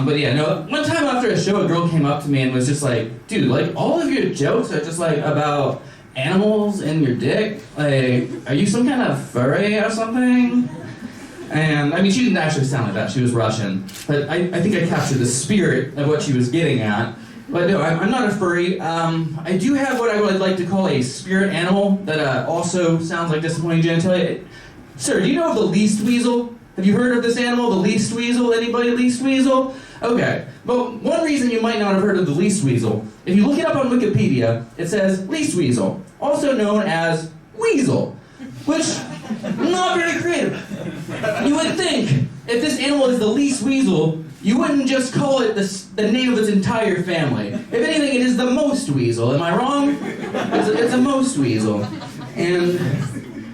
But yeah, no, one time after a show, a girl came up to me and was just like, dude, like, all of your jokes are just like about animals and your dick. Like, are you some kind of furry or something? And, I mean, she didn't actually sound like that. She was Russian. But I think I captured the spirit of what she was getting at. But no, I'm not a furry. I do have what I would like to call a spirit animal that also sounds like disappointing genitalia. Sir, do you know of the least weasel? Have you heard of this animal, the least weasel? Anybody least weasel? Okay. Well, one reason you might not have heard of the least weasel, if you look it up on Wikipedia, it says least weasel, also known as weasel, which, not very creative. You would think, if this animal is the least weasel, you wouldn't just call it the name of its entire family. If anything, it is the most weasel. Am I wrong? It's a most weasel. And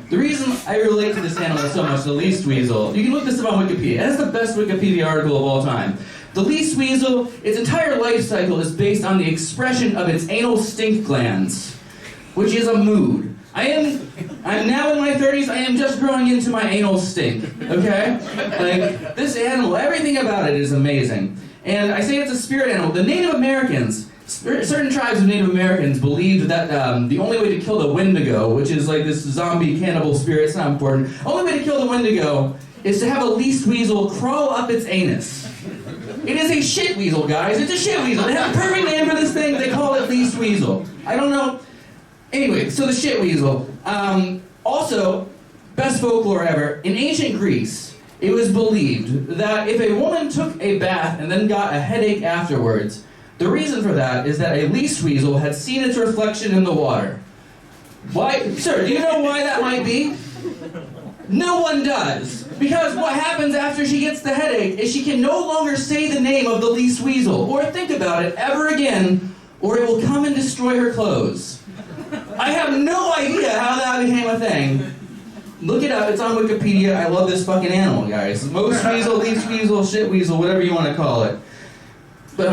the reason I relate to this animal so much, the least weasel, you can look this up on Wikipedia. That's the best Wikipedia article of all time. The least weasel, its entire life cycle is based on the expression of its anal stink glands, which is a mood. I'm now in my 30s, I am just growing into my anal stink, okay? Like, this animal, everything about it is amazing. And I say it's a spirit animal. The Native Americans, certain tribes of Native Americans believed that the only way to kill the Wendigo, which is like this zombie cannibal spirit, it's not important, only way to kill the Wendigo is to have a least weasel crawl up its anus. It is a shit weasel, guys. It's a shit weasel. They have a perfect name for this thing. They call it least weasel. I don't know. Anyway, so the shit weasel. Also, best folklore ever. In ancient Greece, it was believed that if a woman took a bath and then got a headache afterwards, the reason for that is that a least weasel had seen its reflection in the water. Why? Sir, do you know why that might be? No one does. Because what happens after she gets the headache is she can no longer say the name of the least weasel or think about it ever again, or it will come and destroy her clothes. I have no idea how that became a thing. Look it up, it's on Wikipedia. I love this fucking animal, guys. Most weasel, least weasel, shit weasel, whatever you want to call it.